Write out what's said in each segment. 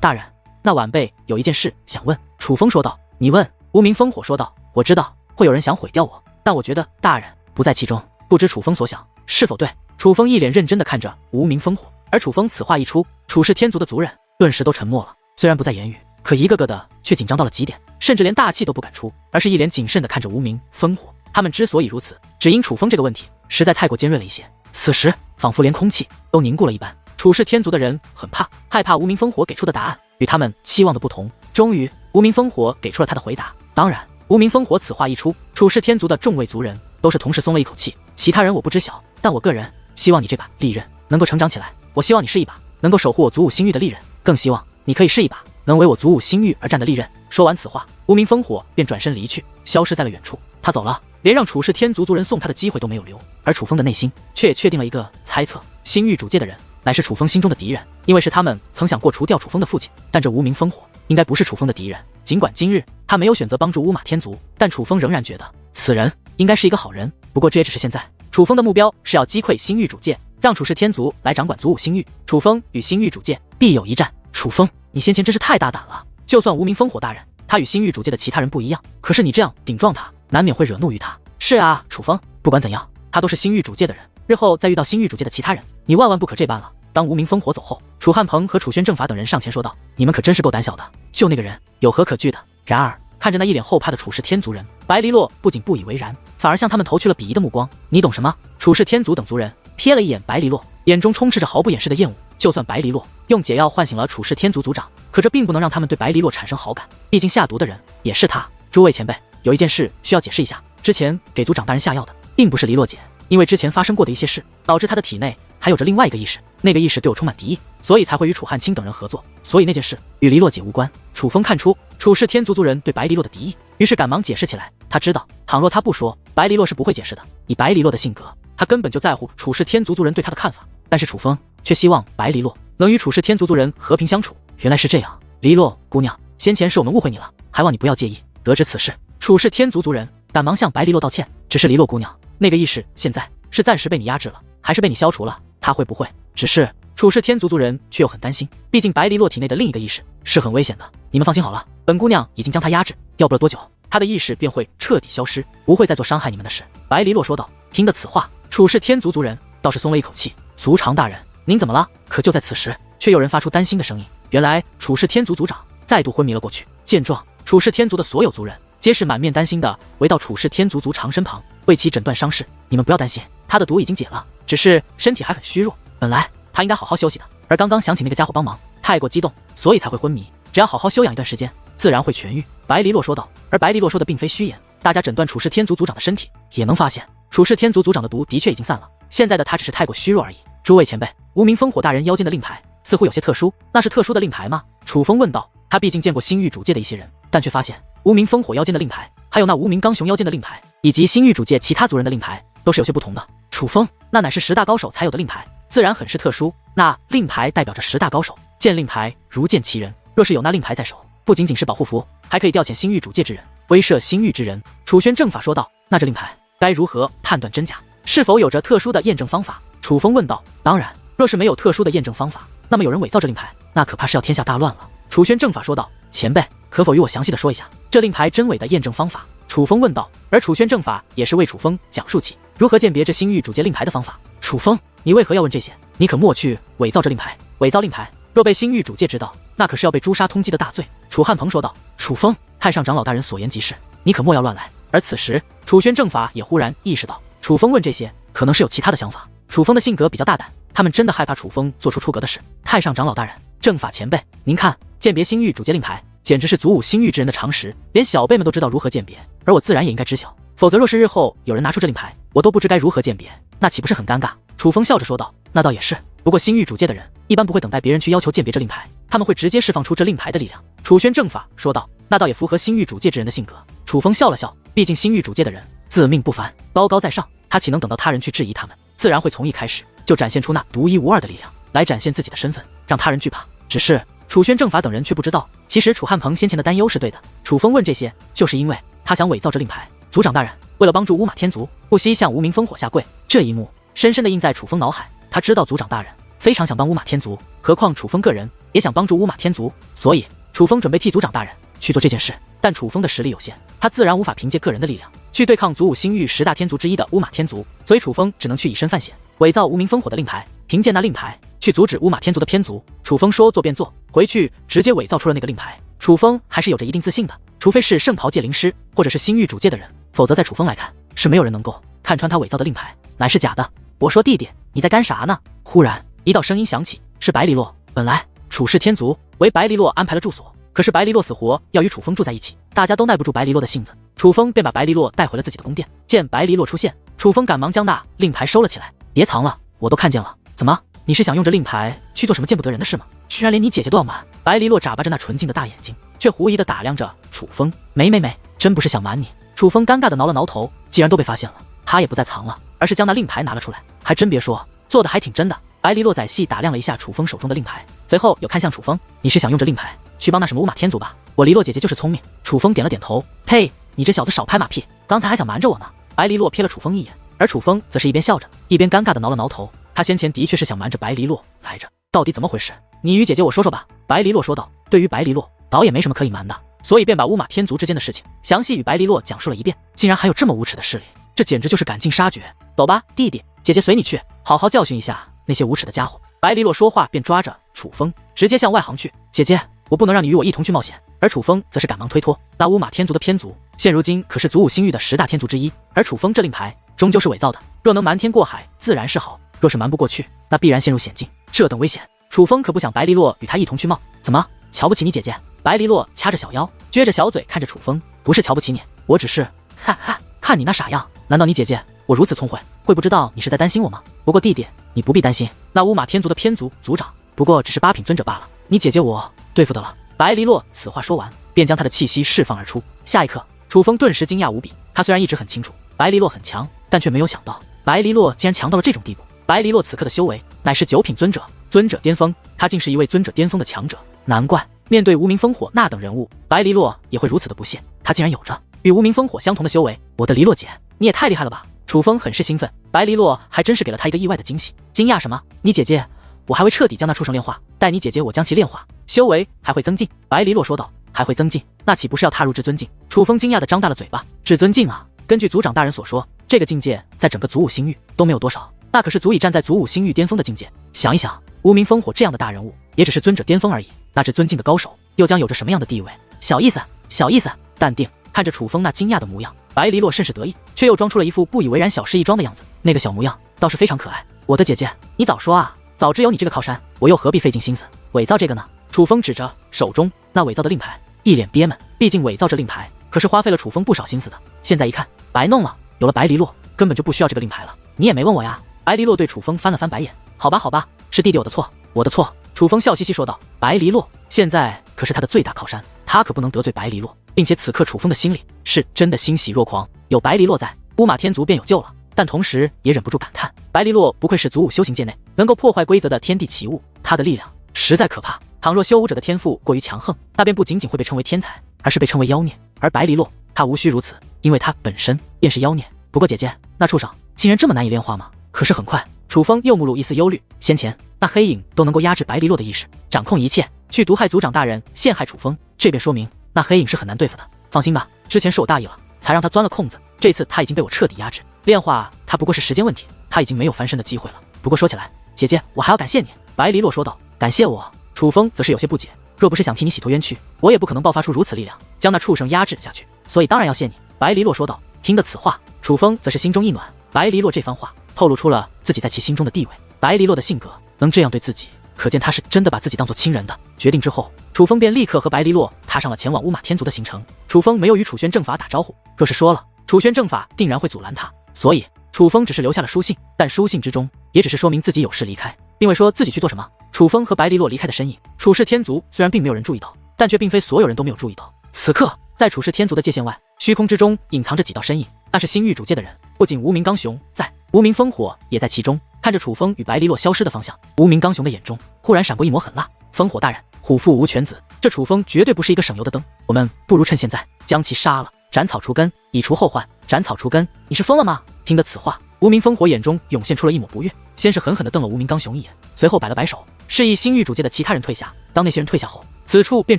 大人，那晚辈有一件事想问。楚风说道。你问。无名烽火说道。我知道会有人想毁掉我，但我觉得大人不在其中。不知楚风所想是否对？楚风一脸认真地看着无名烽火，而楚风此话一出，楚氏天族的族人顿时都沉默了。虽然不再言语，可一个个的却紧张到了极点，甚至连大气都不敢出，而是一脸谨慎地看着无名烽火。他们之所以如此，只因楚风这个问题实在太过尖锐了一些。此时仿佛连空气都凝固了一般，楚氏天族的人很害怕无名烽火给出的答案与他们期望的不同。终于无名烽火给出了他的回答。当然，无名烽火此话一出，楚氏天族的众位族人都是同时松了一口气。其他人我不知晓，但我个人希望你这把利刃能够成长起来。我希望你是一把能够守护我祖武星域的利刃，更希望你可以是一把能为我祖武星域而战的利刃。说完此话，无名烽火便转身离去，消失在了远处。他走了，连让楚氏天族族人送他的机会都没有留。而楚风的内心却也确定了一个猜测：星域主界的人乃是楚风心中的敌人，因为是他们曾想过除掉楚风的父亲。但这无名烽火应该不是楚风的敌人。尽管今日他没有选择帮助乌马天族，但楚风仍然觉得此人应该是一个好人。不过这也只是现在，楚风的目标是要击溃星域主界，让楚氏天族来掌管祖武星域。楚风与星域主界必有一战。楚风，你先前真是太大胆了。就算无名烽火大人他与星域主界的其他人不一样，可是你这样顶撞他，难免会惹怒于他。是啊，楚风，不管怎样，他都是星域主界的人，日后再遇到星域主界的其他人，你万万不可这般了。当无名烽火走后，楚汉鹏和楚宣正法等人上前说道：你们可真是够胆小的，就那个人有何可惧的？然而看着那一脸后怕的楚氏天族人，白黎洛不仅不以为然，反而向他们投去了鄙夷的目光。你懂什么？楚氏天族等族人瞥了一眼白黎洛，眼中充斥着毫不掩饰的厌恶。就算白黎洛用解药唤醒了楚氏天族族长，可这并不能让他们对白黎洛产生好感，毕竟下毒的人也是他。诸位前辈，有一件事需要解释一下，之前给族长大人下药的并不是黎洛姐，因为之前发生过的一些事，导致他的体内还有着另外一个意识，那个意识对我充满敌意，所以才会与楚汉卿等人合作，所以那件事与黎洛姐无关。楚风看出楚氏天族族人对白黎洛的敌意，于是赶忙解释起来。他知道倘若他不说，白黎洛是不会解释的。以白黎洛的性格，他根本就在乎楚氏天族族人对他的看法，但是楚风却希望白黎洛能与楚氏天族族人和平相处。原来是这样，黎洛姑娘，先前是我们误会你了，还望你不要介意。得知此事，楚氏天族族人赶忙向白黎洛道歉。只是黎洛姑娘，那个意识现在是暂时被你压制了，还是被你消除了？他会不会？只是楚氏天族族人却又很担心，毕竟白黎洛体内的另一个意识是很危险的。你们放心好了，本姑娘已经将他压制，要不了多久，他的意识便会彻底消失，不会再做伤害你们的事。白黎洛说道。听得此话，楚氏天族族人倒是松了一口气。族长大人，您怎么了？可就在此时，却有人发出担心的声音。原来楚氏天族族长再度昏迷了过去。见状，楚氏天族的所有族人皆是满面担心的围到楚氏天族族长身旁，为其诊断伤势。你们不要担心，他的毒已经解了，只是身体还很虚弱，本来他应该好好休息的，而刚刚想起那个家伙帮忙，太过激动，所以才会昏迷。只要好好休养一段时间，自然会痊愈。白黎洛说道。而白黎洛说的并非虚言，大家诊断楚氏天族族长的身体，也能发现楚氏天族族长的毒的确已经散了，现在的他只是太过虚弱而已。诸位前辈，无名烽火大人腰间的令牌似乎有些特殊，那是特殊的令牌吗？楚风问道。他毕竟见过星域主界的一些人，但却发现无名烽火腰间的令牌，还有那无名刚雄腰间的令牌，以及星域主界其他族人的令牌，都是有些不同的。楚风，那乃是10大高手才有的令牌，自然很是特殊。那令牌代表着10大高手，见令牌如见其人。若是有那令牌在手，不仅仅是保护符，还可以调遣星域主界之人，威慑星域之人。楚宣正法说道。那这令牌该如何判断真假？是否有着特殊的验证方法？楚风问道。当然，若是没有特殊的验证方法，那么有人伪造这令牌，那可怕是要天下大乱了。楚宣正法说道。前辈，可否与我详细的说一下这令牌真伪的验证方法？楚风问道。而楚宣正法也是为楚风讲述起如何鉴别这星域主界令牌的方法。楚风，你为何要问这些？你可莫去伪造这令牌。伪造令牌若被星域主界知道，那可是要被诛杀通缉的大罪。楚汉鹏说道。楚风，太上长老大人所言极是，你可莫要乱来。而此时楚宣正法也忽然意识到楚风问这些可能是有其他的想法。楚风的性格比较大胆，他们真的害怕楚风做出出格的事。太上长老大人，正法前辈，您看，鉴别星域主界令牌简直是祖武星域之人的常识，连小辈们都知道如何鉴别，而我自然也应该知晓，否则若是日后有人拿出这令牌，我都不知该如何鉴别，那岂不是很尴尬？楚风笑着说道。那倒也是，不过星域主界的人一般不会等待别人去要求鉴别这令牌，他们会直接释放出这令牌的力量。楚宣正法说道。那倒也符合星域主界之人的性格。楚风笑了笑，毕竟星域主界的人自命不凡，高高在上，他岂能等到他人去质疑他们，自然会从一开始就展现出那独一无二的力量，来展现自己的身份，让他人惧怕。只是楚宣正法等人却不知道，其实楚汉鹏先前的担忧是对的。楚风问这些，就是因为他想伪造这令牌。族长大人，为了帮助乌马天族，不惜向无名烽火下跪，这一幕深深地印在楚风脑海。他知道族长大人非常想帮乌马天族，何况楚风个人也想帮助乌马天族，所以楚风准备替族长大人去做这件事。但楚风的实力有限，他自然无法凭借个人的力量去对抗祖武星域10大天族之一的乌马天族，所以楚风只能去以身犯险，伪造无名烽火的令牌，凭借那令牌去阻止乌马天族的偏族。楚风说做便做，回去直接伪造出了那个令牌。楚风还是有着一定自信的，除非是圣袍界灵师或者是星域主界的人，否则在楚风来看是没有人能够看穿他伪造的令牌乃是假的。我说弟弟，你在干啥呢？忽然一道声音响起，是白黎洛。本来楚氏天族为白黎洛安排了住所，可是白黎洛死活要与楚风住在一起，大家都耐不住白黎洛的性子，楚风便把白黎洛带回了自己的宫殿。见白黎洛出现，楚风赶忙将那令牌收了起来。别藏了，我都看见了。怎么，你是想用这令牌去做什么见不得人的事吗？居然连你姐姐都要瞒！白黎洛眨巴着那纯净的大眼睛，却狐疑地打量着楚风。没，真不是想瞒你。楚风尴尬地挠了挠头，既然都被发现了，他也不再藏了，而是将那令牌拿了出来。还真别说，做的还挺真的。白黎洛仔细打量了一下楚风手中的令牌，随后又看向楚风，你是想用这令牌去帮那什么乌马天族吧？我黎洛姐姐就是聪明。楚风点了点头，呸，你这小子少拍马屁，刚才还想瞒着我呢。白黎洛瞥了楚风一眼，而楚风则是一边笑着，一边尴尬地挠了挠头。他先前的确是想瞒着白黎洛来着，到底怎么回事？你与姐姐我说说吧。白黎洛说道。对于白黎洛，倒也没什么可以瞒的，所以便把乌马天族之间的事情详细与白黎洛讲述了一遍。竟然还有这么无耻的势力，这简直就是赶尽杀绝。走吧，弟弟，姐姐随你去，好好教训一下那些无耻的家伙。白黎洛说话便抓着楚风，直接向外航去。姐姐，我不能让你与我一同去冒险。而楚风则是赶忙推脱，那乌马天族的偏族，现如今可是祖武星域的10大天族之一，而楚风这令牌终究是伪造的，若能瞒天过海，自然是好；若是瞒不过去，那必然陷入险境。这等危险，楚风可不想白黎洛与他一同去冒。怎么，瞧不起你姐姐？白黎洛掐着小腰，撅着小嘴看着楚风，不是瞧不起你，我只是，哈哈，看你那傻样，难道你姐姐我如此聪慧，会不知道你是在担心我吗？不过弟弟，你不必担心，那乌马天族的偏族族长不过只是8品尊者罢了，你姐姐我对付得了。白黎洛此话说完，便将他的气息释放而出。下一刻，楚风顿时惊讶无比。他虽然一直很清楚白黎洛很强，但却没有想到白黎洛竟然强到了这种地步。白黎洛此刻的修为乃是9品尊者，尊者巅峰，他竟是一位尊者巅峰的强者。难怪面对无名烽火那等人物，白黎洛也会如此的不屑。他竟然有着与无名烽火相同的修为，我的黎洛姐，你也太厉害了吧！楚风很是兴奋，白黎洛还真是给了他一个意外的惊喜。惊讶什么？你姐姐，我还会彻底将她畜生炼化，待你姐姐我将其炼化，修为还会增进。白黎洛说道。还会增进？那岂不是要踏入至尊境？楚风惊讶地张大了嘴巴。至尊境啊，根据族长大人所说，这个境界在整个祖武星域都没有多少，那可是足以站在祖武星域巅峰的境界。想一想，无名烽火这样的大人物，也只是尊者巅峰而已，那至尊境的高手又将有着什么样的地位？小意思，小意思，淡定。看着楚风那惊讶的模样，白黎洛甚是得意，却又装出了一副不以为然、小事一桩的样子。那个小模样倒是非常可爱。我的姐姐，你早说啊！早知有你这个靠山，我又何必费尽心思伪造这个呢？楚风指着手中那伪造的令牌，一脸憋闷。毕竟伪造这令牌可是花费了楚风不少心思的，现在一看白弄了。有了白黎洛，根本就不需要这个令牌了。你也没问我呀。白黎洛对楚风翻了翻白眼。好吧好吧，是弟弟我的错，我的错。楚风笑嘻嘻说道。白黎洛现在可是他的最大靠山，他可不能得罪白黎洛。并且此刻楚风的心里是真的欣喜若狂，有白黎洛在，乌马天族便有救了。但同时也忍不住感叹，白黎洛不愧是祖武修行界内能够破坏规则的天地奇物，他的力量实在可怕。倘若修武者的天赋过于强横，那便不仅仅会被称为天才，而是被称为妖孽。而白黎洛他无需如此，因为他本身便是妖孽。不过姐姐，那畜生竟然这么难以炼化吗？可是很快，楚风又目露一丝忧虑。先前那黑影都能够压制白黎洛的意识，掌控一切，去毒害族长大人，陷害楚风，这便说明那黑影是很难对付的。放心吧，之前是我大意了，才让他钻了空子，这次他已经被我彻底压制，炼化他不过是时间问题，他已经没有翻身的机会了。不过说起来，姐姐，我还要感谢你。白黎洛说道。感谢我？楚风则是有些不解，若不是想替你洗脱冤屈，我也不可能爆发出如此力量，将那畜生压制下去，所以当然要谢你。白黎洛说道。听得此话，楚风则是心中一暖。白黎洛这番话透露出了自己在其心中的地位，白黎洛的性格能这样对自己，可见他是真的把自己当作亲人的。决定之后，楚风便立刻和白黎洛踏上了前往乌马天族的行程。楚风没有与楚轩正法打招呼，若是说了，楚轩正法定然会阻拦他，所以楚风只是留下了书信，但书信之中也只是说明自己有事离开，并未说自己去做什么。楚风和白黎洛离开的身影，楚氏天族虽然并没有人注意到，但却并非所有人都没有注意到。此刻在楚氏天族的界限外，虚空之中隐藏着几道身影，那是星域主界的人，不仅无名刚雄在，无名烽火也在其中。看着楚风与白黎洛消失的方向，无名刚雄的眼中忽然闪过一抹狠辣。烽火大人，虎父无犬子，这楚风绝对不是一个省油的灯，我们不如趁现在将其杀了，斩草除根，以除后患。斩草除根？你是疯了吗？听得此话，无名烽火眼中涌现出了一抹不悦，先是狠狠地瞪了无名刚雄一眼，随后摆了摆手，示意新域主界的其他人退下。当那些人退下后，此处便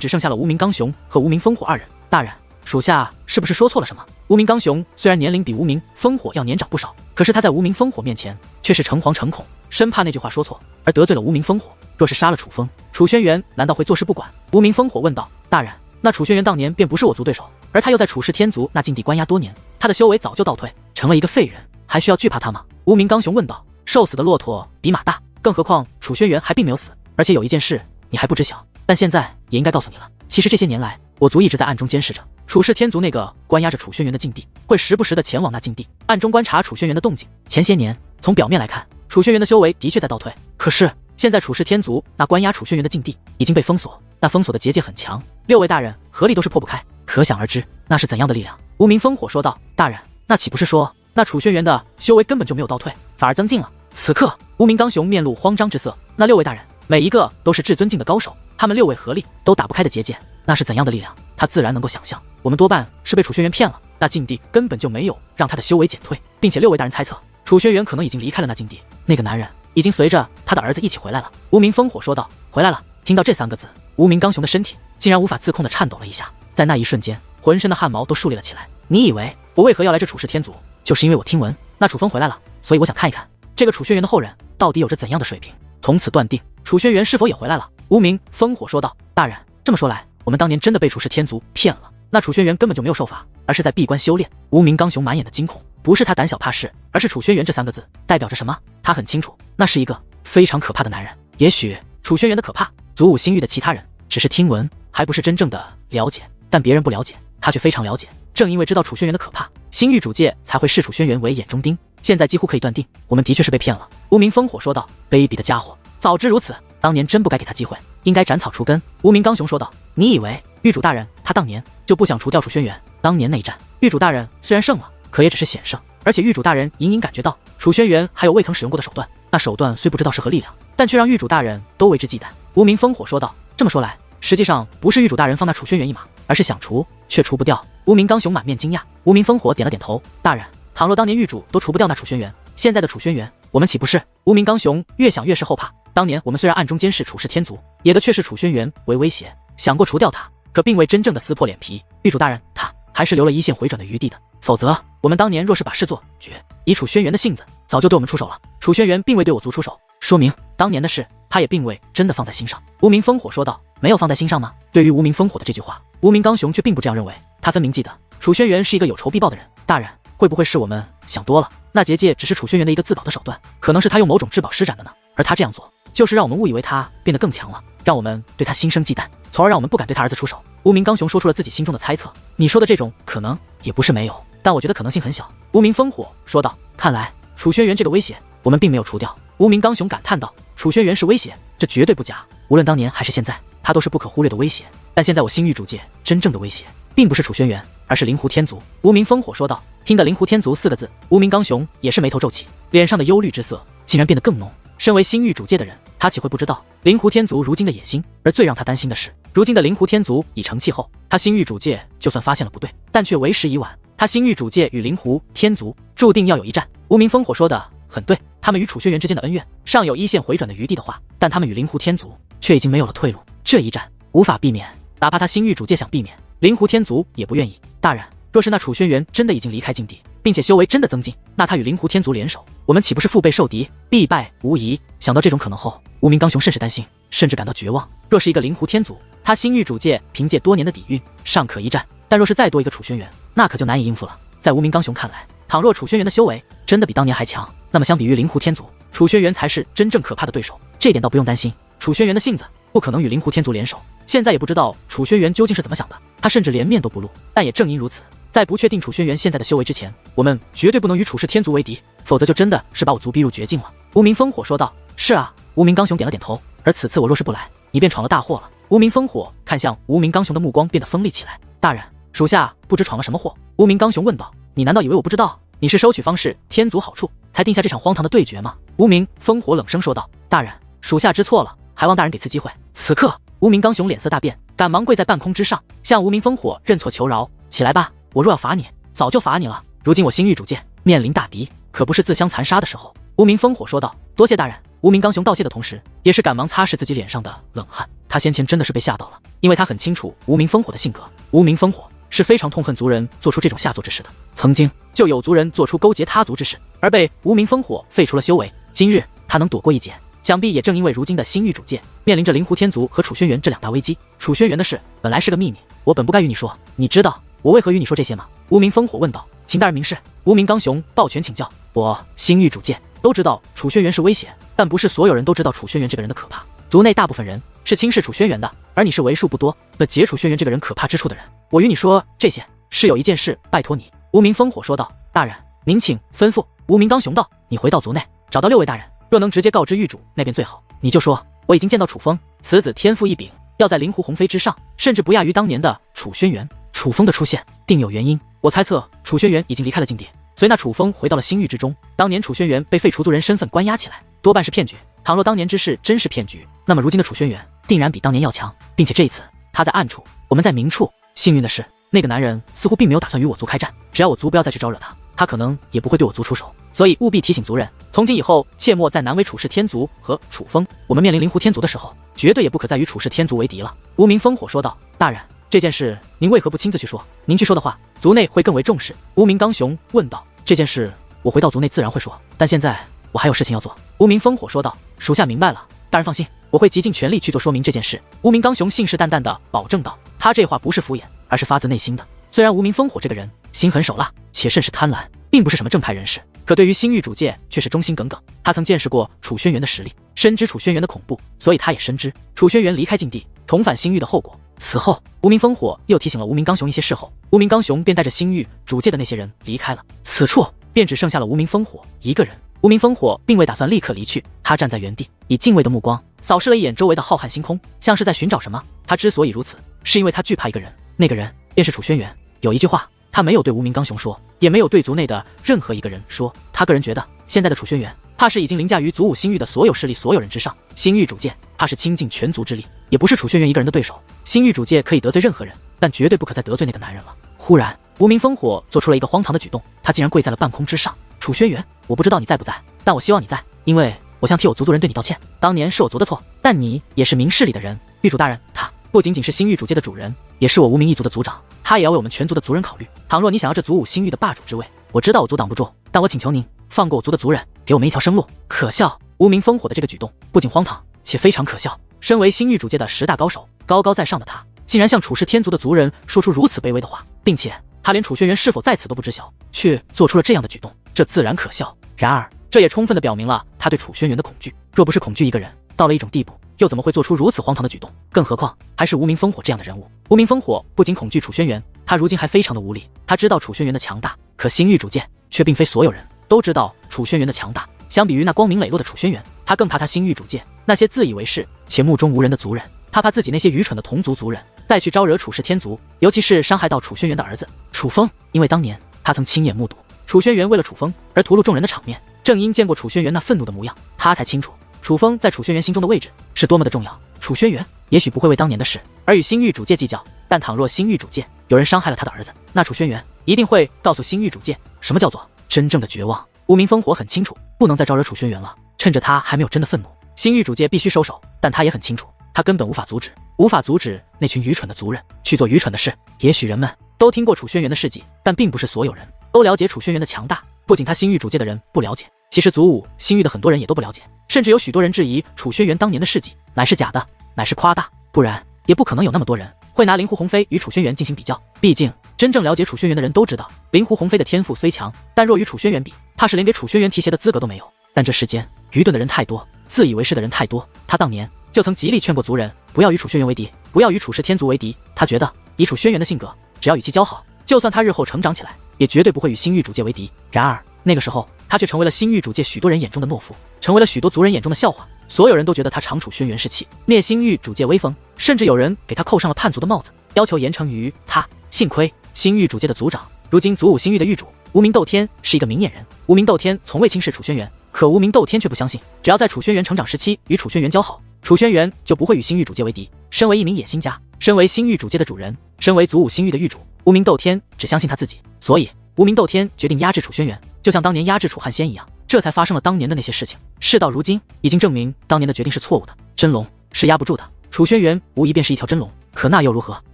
只剩下了无名刚雄和无名烽火二人。大人，属下是不是说错了什么？无名刚雄虽然年龄比无名烽火要年长不少，可是他在无名烽火面前却是诚惶诚恐，生怕那句话说错而得罪了无名烽火。若是杀了楚风，楚轩辕难道会坐视不管？无名烽火问道。大人，那楚轩辕当年便不是我族对手，而他又在楚氏天族那境地关押多年，他的修为早就倒退，成了一个废人，还需要惧怕他吗？无名刚雄问道。瘦死的骆驼比马大，更何况楚轩辕还并没有死，而且有一件事你还不知晓，但现在也应该告诉你了。其实这些年来，我族一直在暗中监视着楚氏天族那个关押着楚轩辕的境地，会时不时的前往那境地，暗中观察楚轩辕的动静。前些年，从表面来看，楚轩辕的修为的确在倒退，可是现在楚氏天族那关押楚轩辕的境地已经被封锁，那封锁的结界很强，6位大人合力都是破不开，可想而知那是怎样的力量。无名烽火说道。大人，那岂不是说那楚轩辕的修为根本就没有倒退，反而增进了？此刻无名刚雄面露慌张之色，那6位大人每一个都是至尊境的高手，他们6位合力都打不开的结界，那是怎样的力量？他自然能够想象，我们多半是被楚轩辕骗了，那境地根本就没有让他的修为减退，并且6位大人猜测楚轩辕可能已经离开了那境地，那个男人已经随着他的儿子一起回来了。无名烽火说道。回来了。听到这3个字，无名刚雄的身体竟然无法自控的颤抖了一下，在那一瞬间，浑身的汗毛都竖立了起来。你以为我为何要来这楚氏天族？就是因为我听闻那楚风回来了，所以我想看一看这个楚轩辕的后人到底有着怎样的水平，从此断定楚轩辕是否也回来了。无名烽火说道。大人，这么说来，我们当年真的被楚氏天族骗了，那楚轩辕根本就没有受罚，而是在闭关修炼。无名刚雄满眼的惊恐，不是他胆小怕事，而是楚轩辕这3个字代表着什么？他很清楚，那是一个非常可怕的男人。也许楚轩辕的可怕，族武星域的其他人只是听闻，还不是真正的了解，但别人不了解，他却非常了解。正因为知道楚轩辕的可怕，星域主界才会视楚轩辕为眼中钉。现在几乎可以断定，我们的确是被骗了。无名烽火说道。卑鄙的家伙，早知如此，当年真不该给他机会，应该斩草除根。无名刚雄说道。你以为狱主大人他当年就不想除掉楚轩辕？当年内战，狱主大人虽然胜了，可也只是险胜，而且狱主大人隐隐感觉到楚轩辕还有未曾使用过的手段，那手段虽不知道是何力量，但却让狱主大人都为之忌惮。无名烽火说道。这么说来，实际上不是狱主大人放那楚轩辕一马，而是想除却除不掉。无名刚雄满面惊讶。无名烽火点了点头。大人，倘若当年狱主都除不掉那楚轩辕，现在的楚轩辕我们岂不是？无名刚雄越想越是后怕。当年我们虽然暗中监视楚氏天族，也的确是楚轩辕为威胁，想过除掉他，可并未真正的撕破脸皮。狱主大人他还是留了一线回转的余地的，否则我们当年若是把事做绝，以楚轩辕的性子，早就对我们出手了。楚轩辕并未对我族出手，说明当年的事他也并未真的放在心上。无名烽火说道。没有放在心上吗？对于无名烽火的这句话，无名刚雄却并不这样认为，他分明记得楚轩辕是一个有仇必报的人。大人，会不会是我们想多了？那结界只是楚轩辕的一个自保的手段，可能是他用某种至宝施展的呢。而他这样做，就是让我们误以为他变得更强了，让我们对他心生忌惮，从而让我们不敢对他儿子出手。无名刚雄说出了自己心中的猜测。你说的这种可能也不是没有，但我觉得可能性很小。无名烽火说道。看来楚轩辕这个威胁我们并没有除掉。无名刚雄感叹道。楚轩辕是威胁，这绝对不假，无论当年还是现在，他都是不可忽略的威胁。但现在我星域主界真正的威胁并不是楚轩辕，而是灵狐天族。无名烽火说道。听得灵狐天族4个字，无名刚雄也是眉头皱起，脸上的忧虑之色竟然变得更浓。身为星域主界的人，他岂会不知道灵狐天族如今的野心？而最让他担心的是，如今的灵狐天族已成气候，他星域主界就算发现了不对，但却为时已晚。他星域主界与灵狐天族注定要有一战。无名烽火说的很对，他们与楚轩辕之间的恩怨尚有一线回转的余地的话，但他们与灵狐天族却已经没有了退路，这一战无法避免，哪怕他星域主界想避免，灵狐天族也不愿意。大人，若是那楚轩辕真的已经离开境地，并且修为真的增进，那他与灵狐天族联手，我们岂不是腹背受敌，必败无疑？想到这种可能后，无名刚雄甚是担心，甚至感到绝望。若是一个灵狐天族，他星域主界凭借多年的底蕴尚可一战，但若是再多一个楚轩辕，那可就难以应付了。在无名刚雄看来，倘若楚轩辕的修为真的比当年还强，那么相比于灵狐天族，楚轩辕才是真正可怕的对手。这点倒不用担心，楚轩辕的性子不可能与灵狐天族联手。现在也不知道楚轩辕究竟是怎么想的，他甚至连面都不露。但也正因如此，在不确定楚轩辕现在的修为之前，我们绝对不能与楚氏天族为敌，否则就真的是把我族逼入绝境了。无名烽火说道。是啊，无名刚雄点了点头。而此次我若是不来，你便闯了大祸了。无名烽火看向无名刚雄的目光变得锋利起来。大人，属下不知闯了什么祸。无名刚雄问道。你难道以为我不知道？你是收取方氏天族好处才定下这场荒唐的对决吗？无名烽火冷声说道。大人，属下知错了，还望大人给次机会。此刻无名刚雄脸色大变，赶忙跪在半空之上，向无名烽火认错求饶。起来吧，我若要罚你，早就罚你了。如今我星域主界面临大敌，可不是自相残杀的时候。无名烽火说道：“多谢大人。”无名刚雄道谢的同时，也是赶忙擦拭自己脸上的冷汗。他先前真的是被吓到了，因为他很清楚无名烽火的性格。无名烽火是非常痛恨族人做出这种下作之事的，曾经就有族人做出勾结他族之事，而被无名烽火废除了修为。今日他能躲过一劫，想必也正因为如今的星域主界面临着灵狐天族和楚轩辕这两大危机。楚轩辕的事本来是个秘密，我本不该与你说。你知道我为何与你说这些吗？无名烽火问道。请大人明示。无名刚雄抱拳请教。我星域主界都知道楚轩辕是威胁，但不是所有人都知道楚轩辕这个人的可怕。族内大部分人是轻视楚轩辕的，而你是为数不多了解楚轩辕这个人可怕之处的人。我与你说这些是有一件事拜托你。无名烽火说道。大人您请吩咐。无名刚雄道。你回到族内找到6位大人，若能直接告知狱主那便最好。你就说我已经见到楚风，此子天赋异禀，要在灵狐鸿飞之上，甚至不亚于当年的楚轩辕。楚风的出现定有原因，我猜测楚轩辕已经离开了禁地，随那楚风回到了星域之中。当年楚轩辕被废除族人身份关押起来，多半是骗局。倘若当年之事真是骗局，那么如今的楚轩辕定然比当年要强，并且这一次他在暗处，我们在明处。幸运的是，那个男人似乎并没有打算与我族开战，只要我族不要再去招惹他，他可能也不会对我族出手。所以务必提醒族人，从今以后切莫再难为楚氏天族和楚风。我们面临灵狐天族的时候，绝对也不可再与楚氏天族为敌了。无名烽火说道。大人，这件事您为何不亲自去说？您去说的话，族内会更为重视。无名刚雄问道。这件事我回到族内自然会说，但现在我还有事情要做。无名烽火说道。属下明白了，大人放心，我会极尽全力去做说明这件事。无名刚雄信誓旦旦地保证道。他这话不是敷衍，而是发自内心的。虽然无名烽火这个人心狠手辣，且甚是贪婪，并不是什么正派人士，可对于星域主界却是忠心耿耿。他曾见识过楚轩辕的实力，深知楚轩辕的恐怖，所以他也深知楚轩辕离开禁地重返星域的后果。此后，无名烽火又提醒了无名刚雄一些事后，无名刚雄便带着星域主界的那些人离开了。此处便只剩下了无名烽火一个人。无名烽火并未打算立刻离去，他站在原地，以敬畏的目光扫视了一眼周围的浩瀚星空，像是在寻找什么。他之所以如此，是因为他惧怕一个人，那个人便是楚轩辕。有一句话他没有对无名刚雄说，也没有对族内的任何一个人说。他个人觉得，现在的楚轩辕怕是已经凌驾于族5星域的所有势力所有人之上，星域主界怕是倾尽全族之力，也不是楚轩辕一个人的对手。星域主界可以得罪任何人，但绝对不可再得罪那个男人了。忽然，无名烽火做出了一个荒唐的举动，他竟然跪在了半空之上。楚轩辕，我不知道你在不在，但我希望你在，因为我想替我族人对你道歉。当年是我族的错，但你也是明事理的人。狱主大人，他不仅仅是星域主界的主人，也是我无名一族的族长，他也要为我们全族的族人考虑。倘若你想要这族5星域的霸主之位，我知道我族挡不住，但我请求您放过我族的族人，给我们一条生路。可笑，无名烽火的这个举动不仅荒唐，且非常可笑。身为星域主界的10大高手，高高在上的他，竟然向楚氏天族的族人说出如此卑微的话，并且他连楚轩辕是否在此都不知晓，却做出了这样的举动，这自然可笑。然而，这也充分地表明了他对楚轩辕的恐惧。若不是恐惧一个人，到了一种地步，又怎么会做出如此荒唐的举动？更何况还是无名烽火这样的人物。无名烽火不仅恐惧楚轩辕，他如今还非常的无力。他知道楚轩辕的强大，可星域主界却并非所有人都知道楚轩辕的强大。相比于那光明磊落的楚轩辕，他更怕他星域主界那些自以为是且目中无人的族人。他怕自己那些愚蠢的同族族人再去招惹楚氏天族，尤其是伤害到楚轩辕的儿子楚风。因为当年他曾亲眼目睹楚轩辕为了楚风而屠戮众人的场面，正因见过楚轩辕那愤怒的模样，他才清楚楚风在楚轩辕心中的位置是多么的重要。楚轩辕也许不会为当年的事而与星域主界计较，但倘若星域主界有人伤害了他的儿子，那楚轩辕一定会告诉星域主界什么叫做真正的绝望。无名烽火很清楚，不能再招惹楚轩辕了，趁着他还没有真的愤怒，星域主界必须收手。但他也很清楚，他根本无法阻止那群愚蠢的族人去做愚蠢的事。也许人们都听过楚轩辕的事迹，但并不是所有人都了解楚轩辕的强大。不仅他星域主界的人不了解，其实族5星域的很多人也都不了解，甚至有许多人质疑楚轩辕当年的事迹乃是假的，乃是夸大，不然也不可能有那么多人会拿灵狐鸿飞与楚轩辕进行比较。毕竟真正了解楚轩辕的人都知道，灵狐鸿飞的天赋虽强，但若与楚轩辕比，怕是连给楚轩辕提鞋的资格都没有。但这世间愚钝的人太多，自以为是的人太多，他当年就曾极力劝过族人不要与楚轩辕为敌，不要与楚氏天族为敌。他觉得以楚轩辕的性格，只要与其交好，就算他日后成长起来，也绝对不会与星域主界为敌。然而那个时候，他却成为了星域主界许多人眼中的懦夫，成为了许多族人眼中的笑话。所有人都觉得他长楚轩辕士气，灭星域主界威风，甚至有人给他扣上了叛族的帽子，要求严惩于他。幸亏星域主界的族长，如今族5星域的域主无名斗天是一个明眼人。无名斗天从未轻视楚轩辕，可无名斗天却不相信，只要在楚轩辕成长时期与楚轩辕交好，楚轩辕就不会与星域主界为敌。身为一名野心家，身为星域主界的主人，身为族5星域的域主，无名斗天只相信他自己，所以无名斗天决定压制楚轩辕，就像当年压制楚汉仙一样，这才发生了当年的那些事情。事到如今，已经证明当年的决定是错误的。真龙是压不住的，楚轩辕无疑便是一条真龙，可那又如何？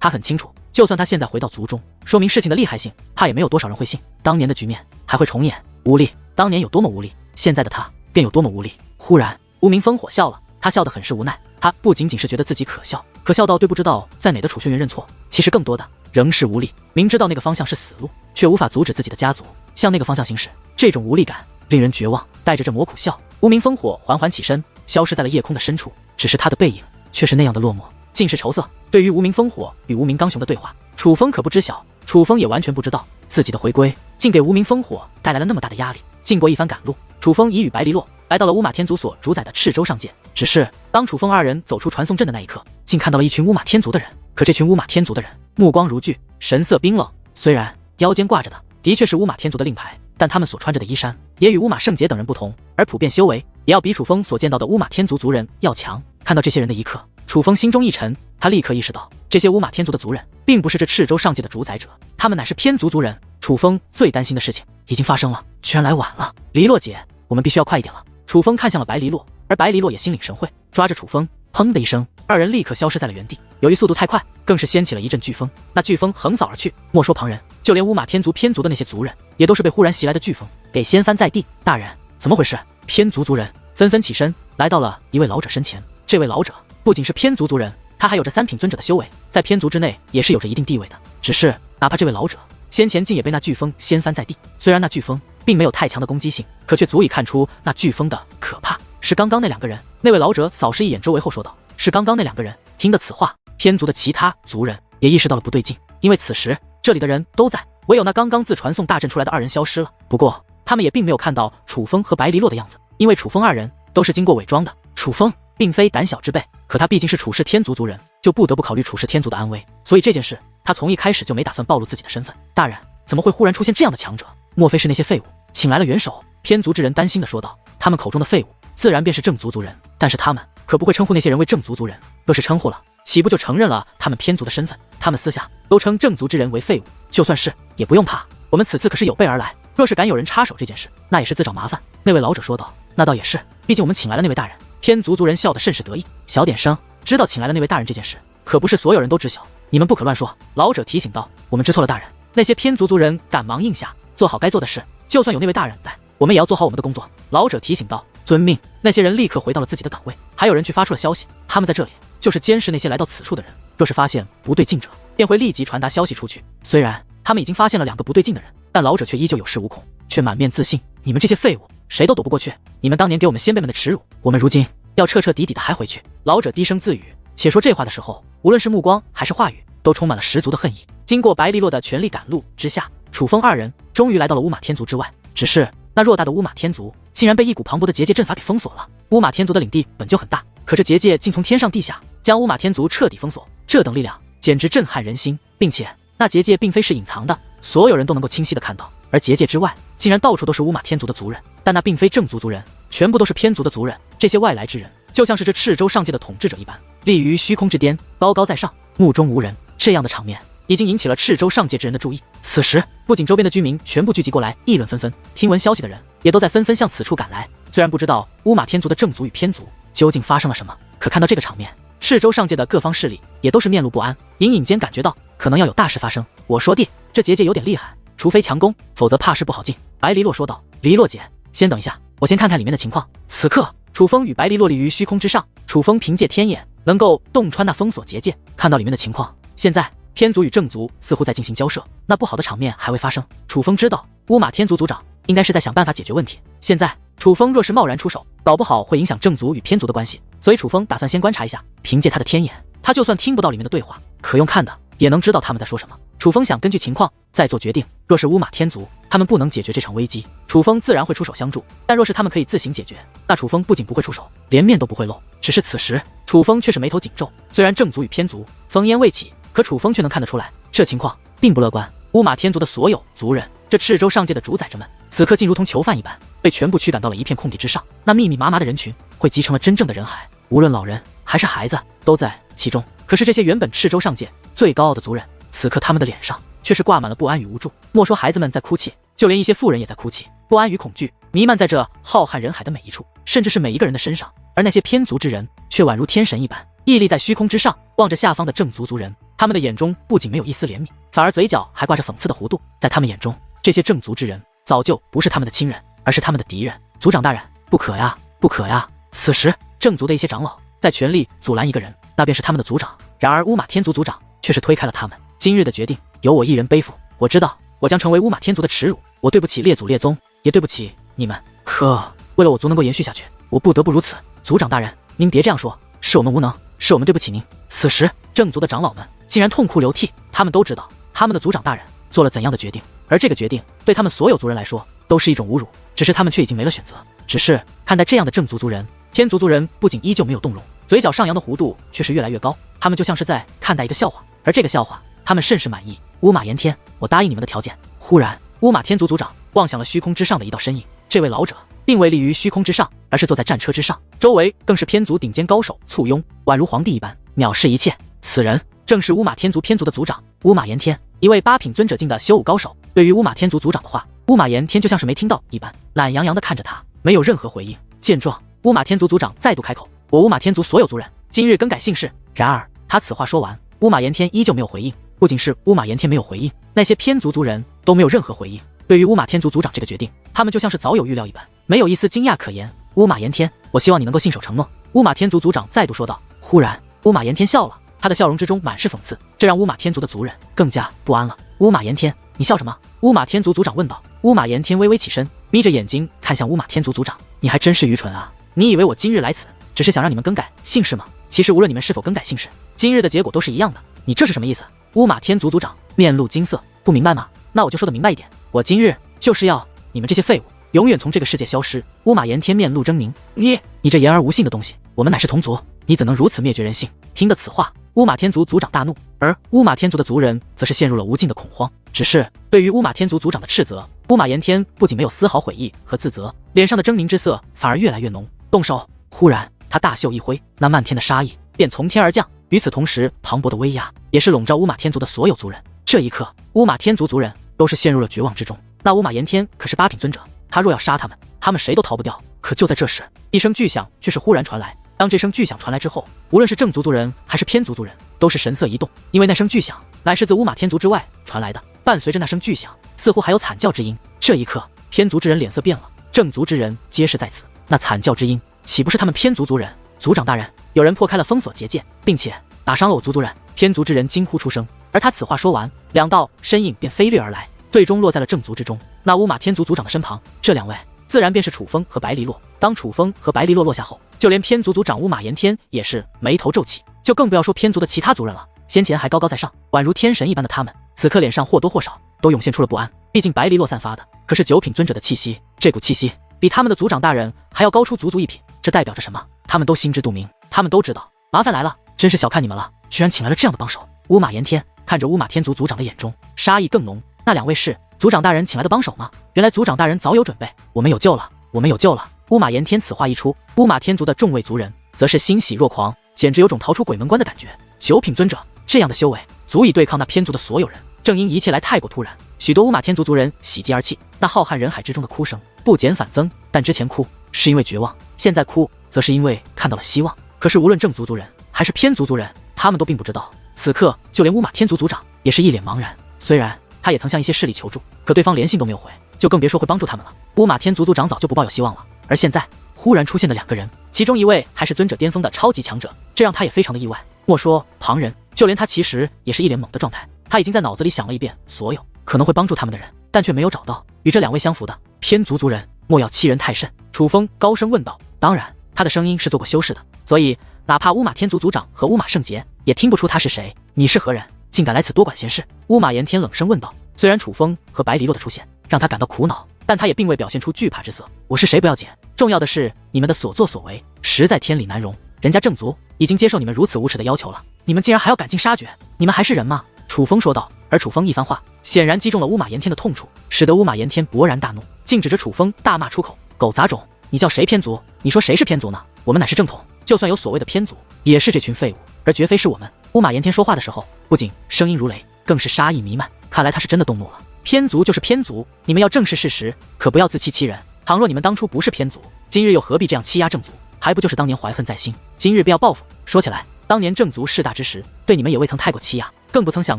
他很清楚，就算他现在回到族中，说明事情的厉害性，怕也没有多少人会信。当年的局面还会重演，无力，当年有多么无力，现在的他便有多么无力。忽然，无名烽火笑了，他笑得很是无奈。他不仅仅是觉得自己可笑，可笑到对不知道在哪的楚轩辕认错，其实更多的仍是无力。明知道那个方向是死路，却无法阻止自己的家族向那个方向行驶，这种无力感令人绝望。带着这魔苦笑，无名烽火缓缓起身，消失在了夜空的深处。只是他的背影却是那样的落寞，尽是愁色。对于无名烽火与无名刚雄的对话，楚风可不知晓，楚风也完全不知道自己的回归竟给无名烽火带来了那么大的压力。经过一番赶路，楚风已与白梨落来到了乌马天族所主宰的赤州上界。只是当楚风二人走出传送阵的那一刻，竟看到了一群乌马天族的人。可这群乌马天族的人目光如炬，神色冰冷，虽然腰间挂着的的确是乌马天族的令牌，但他们所穿着的衣衫也与乌马圣杰等人不同，而普遍修为也要比楚风所见到的乌马天族族人要强。看到这些人的一刻，楚风心中一沉，他立刻意识到这些乌马天族的族人并不是这赤州上界的主宰者，他们乃是偏族族人。楚风最担心的事情已经发生了，居然来晚了。梨落姐，我们必须要快一点了。楚风看向了白梨落，而白梨落也心领神会，抓着楚风，砰的一声，二人立刻消失在了原地。由于速度太快，更是掀起了一阵飓风，那飓风横扫而去，莫说旁人，就连乌马天族偏族的那些族人也都是被忽然袭来的飓风给掀翻在地。大人，怎么回事？偏族族人纷纷起身，来到了一位老者身前。这位老者不仅是偏族族人，他还有着三品尊者的修为，在偏族之内也是有着一定地位的。只是哪怕这位老者先前竟也被那飓风掀翻在地，虽然那飓风并没有太强的攻击性，可却足以看出那飓风的可怕。是刚刚那两个人？那位老者扫视一眼周围后说道：“是刚刚那两个人。”听得此话，偏族的其他族人也意识到了不对劲，因为此时这里的人都在，唯有那刚刚自传送大阵出来的二人消失了。不过他们也并没有看到楚风和白梨落的样子，因为楚风二人都是经过伪装的。楚风并非胆小之辈，可他毕竟是楚氏天族族人，就不得不考虑楚氏天族的安危，所以这件事他从一开始就没打算暴露自己的身份。大人，怎么会忽然出现这样的强者？莫非是那些废物请来了元首？偏族之人担心地说道。他们口中的废物自然便是正族族人，但是他们可不会称呼那些人为正族族人，若是称呼了，岂不就承认了他们偏族的身份？他们私下都称正族之人为废物，就算是也不用怕，我们此次可是有备而来，若是敢有人插手这件事，那也是自找麻烦。那位老者说道。那倒也是，毕竟我们请来了那位大人。偏族族人笑得甚是得意。小点声，知道请来了那位大人这件事，可不是所有人都知晓，你们不可乱说。老者提醒道。我们知错了大人。那些偏族族人赶忙应下，做好该做的事，就算有那位大人在，我们也要做好我们的工作。老者提醒道。遵命。那些人立刻回到了自己的岗位，还有人去发出了消息，他们在这里就是监视那些来到此处的人，若是发现不对劲者，便会立即传达消息出去。虽然他们已经发现了两个不对劲的人，但老者却依旧有恃无恐，却满面自信。你们这些废物，谁都躲不过去！你们当年给我们先辈们的耻辱，我们如今要彻彻底底的还回去。老者低声自语，且说这话的时候，无论是目光还是话语，都充满了十足的恨意。经过白梨落的全力赶路之下，楚风二人终于来到了乌马天族之外。只是那偌大的乌马天族竟然被一股磅礴的结界阵法给封锁了。乌马天族的领地本就很大，可这结界竟从天上地下将乌马天族彻底封锁，这等力量简直震撼人心，并且那结界并非是隐藏的，所有人都能够清晰的看到。而结界之外竟然到处都是乌马天族的族人，但那并非正族族人，全部都是偏族的族人。这些外来之人就像是这赤州上界的统治者一般，立于虚空之巅，高高在上，目中无人。这样的场面已经引起了赤州上界之人的注意。此时不仅周边的居民全部聚集过来议论纷纷，听闻消息的人也都在纷纷向此处赶来。虽然不知道乌马天族的正族与偏族究竟发生了什么，可看到这个场面，赤州上界的各方势力也都是面露不安，隐隐间感觉到可能要有大事发生。我说弟，这结界有点厉害，除非强攻，否则怕是不好进。白梨落说道。梨落姐，先等一下，我先看看里面的情况。此刻楚风与白梨落立于虚空之上，楚风凭借天眼能够洞穿那封锁结界，看到里面的情况。现在偏族与正族似乎在进行交涉，那不好的场面还未发生。楚风知道乌马天族族长应该是在想办法解决问题，现在楚风若是贸然出手，搞不好会影响正族与偏族的关系，所以楚风打算先观察一下。凭借他的天眼，他就算听不到里面的对话，可用看的也能知道他们在说什么。楚风想根据情况再做决定，若是乌马天族他们不能解决这场危机，楚风自然会出手相助，但若是他们可以自行解决，那楚风不仅不会出手，连面都不会露。只是此时楚风却是眉头紧皱，虽然正族与偏族烽烟未起，可楚风却能看得出来，这情况并不乐观。乌马天族的所有族人，这赤州上界的主宰者们，此刻竟如同囚犯一般，被全部驱赶到了一片空地之上。那密密麻麻的人群会集成了真正的人海，无论老人还是孩子都在其中。可是这些原本赤州上界最高傲的族人，此刻他们的脸上却是挂满了不安与无助。莫说孩子们在哭泣，就连一些妇人也在哭泣，不安与恐惧弥漫在这浩瀚人海的每一处，甚至是每一个人的身上。而那些偏族之人却宛如天神一般，屹立在虚空之上，望着下方的正族族人。他们的眼中不仅没有一丝怜悯，反而嘴角还挂着讽刺的弧度。在他们眼中，这些正族之人早就不是他们的亲人，而是他们的敌人。族长大人，不可呀，不可呀！此时，正族的一些长老在全力阻拦一个人，那便是他们的族长。然而乌马天族族长却是推开了他们。今日的决定由我一人背负，我知道我将成为乌马天族的耻辱，我对不起列祖列宗，也对不起你们。可为了我族能够延续下去，我不得不如此。族长大人，您别这样说，是我们无能，是我们对不起您。此时，正族的长老们竟然痛哭流涕，他们都知道他们的族长大人做了怎样的决定，而这个决定对他们所有族人来说都是一种侮辱，只是他们却已经没了选择。只是看待这样的正族族人，偏族族人不仅依旧没有动容，嘴角上扬的弧度却是越来越高，他们就像是在看待一个笑话，而这个笑话他们甚是满意。乌马炎天，我答应你们的条件。忽然，乌马天族族长望向了虚空之上的一道身影，这位老者并未立于虚空之上，而是坐在战车之上，周围更是偏族顶尖高手簇拥，宛如皇帝一般，藐视一切。此人正是乌马天族偏族的族长乌马炎天，一位8品尊者境的修武高手。对于乌马天族族长的话，乌马炎天就像是没听到一般，懒洋洋地看着他，没有任何回应。见状，乌马天族族长再度开口：我乌马天族所有族人今日更改姓氏。然而他此话说完，乌马炎天依旧没有回应。不仅是乌马炎天没有回应，那些偏族族人都没有任何回应。对于乌马天族族长这个决定，他们就像是早有预料一般，没有一丝惊讶可言。乌马炎天，我希望你能够信守承诺。乌马天族族长再度说道。忽然，乌马炎天笑了，他的笑容之中满是讽刺，这让乌马天族的族人更加不安了。乌马炎天，你笑什么？乌马天族族长问道。乌马炎天微微起身，眯着眼睛看向乌马天族族长，你还真是愚蠢啊！你以为我今日来此只是想让你们更改姓氏吗？其实无论你们是否更改姓氏，今日的结果都是一样的。你这是什么意思？乌马天族族长面露惊色，不明白吗？那我就说得明白一点，我今日就是要你们这些废物永远从这个世界消失。乌马炎天面露狰狞，你这言而无信的东西，我们乃是同族，你怎能如此灭绝人性？听得此话，乌马天族族长大怒，而乌马天族的族人则是陷入了无尽的恐慌。只是对于乌马天族族长的斥责，乌马炎天不仅没有丝毫悔意和自责，脸上的狰狞之色反而越来越浓。动手！忽然，他大袖一挥，那漫天的杀意便从天而降。与此同时，磅礴的威压也是笼罩乌马天族的所有族人。这一刻，乌马天族族人都是陷入了绝望之中。那乌马炎天可是8品尊者，他若要杀他们，他们谁都逃不掉。可就在这时，一声巨响却是忽然传来。当这声巨响传来之后，无论是正族族人还是偏族族人，都是神色一动，因为那声巨响乃是自乌马天族之外传来的。伴随着那声巨响，似乎还有惨叫之音。这一刻，偏族之人脸色变了，正族之人皆是在此。那惨叫之音，岂不是他们偏族族人？族长大人，有人破开了封锁结界，并且打伤了我族族人！偏族之人惊呼出声。而他此话说完，2道身影便飞掠而来，最终落在了正族之中。那乌马天族族长的身旁，这2位自然便是楚风和白梨落。当楚风和白梨落落下后，就连偏族族长乌马炎天也是眉头皱起，就更不要说偏族的其他族人了。先前还高高在上，宛如天神一般的他们，此刻脸上或多或少都涌现出了不安。毕竟白梨落散发的可是9品尊者的气息，这股气息比他们的族长大人还要高出足足1品。这代表着什么？他们都心知肚明，他们都知道麻烦来了，真是小看你们了，居然请来了这样的帮手。乌马炎天看着乌马天族族长的眼中杀意更浓。那2位是族长大人请来的帮手吗？原来族长大人早有准备，我们有救了，我们有救了！乌马炎天此话一出，乌马天族的众位族人则是欣喜若狂，简直有种逃出鬼门关的感觉。9品尊者这样的修为，足以对抗那偏族的所有人。正因一切来太过突然，许多乌马天族族人喜极而泣，那浩瀚人海之中的哭声不减反增。但之前哭是因为绝望，现在哭则是因为看到了希望。可是无论正族族人还是偏族族人，他们都并不知道，此刻就连乌马天族族长也是一脸茫然。虽然他也曾向一些势力求助，可对方连信都没有回，就更别说会帮助他们了。乌马天族族长早就不抱有希望了。而现在忽然出现的2个人，其中一位还是尊者巅峰的超级强者，这让他也非常的意外。莫说旁人，就连他其实也是一脸懵的状态。他已经在脑子里想了一遍所有可能会帮助他们的人，但却没有找到与这2位相符的偏族族人。莫要欺人太甚！楚风高声问道。当然，他的声音是做过修饰的，所以哪怕乌马天族族长和乌马圣杰也听不出他是谁。你是何人？竟敢来此多管闲事？乌马炎天冷声问道。虽然楚风和白梨落的出现让他感到苦恼，但他也并未表现出惧怕之色。我是谁不要紧，重要的是你们的所作所为实在天理难容。人家正族已经接受你们如此无耻的要求了，你们竟然还要赶尽杀绝，你们还是人吗？楚风说道。而楚风一番话显然击中了乌马炎天的痛处，使得乌马炎天勃然大怒，竟指着楚风大骂出口：狗杂种，你叫谁偏族？你说谁是偏族呢？我们乃是正统，就算有所谓的偏族，也是这群废物，而绝非是我们。乌马炎天说话的时候，不仅声音如雷，更是杀意弥漫。看来他是真的动怒了。偏族就是偏族，你们要正视事实，可不要自欺欺人。倘若你们当初不是偏族，今日又何必这样欺压正族？还不就是当年怀恨在心，今日便要报复？说起来，当年正族势大之时，对你们也未曾太过欺压，更不曾想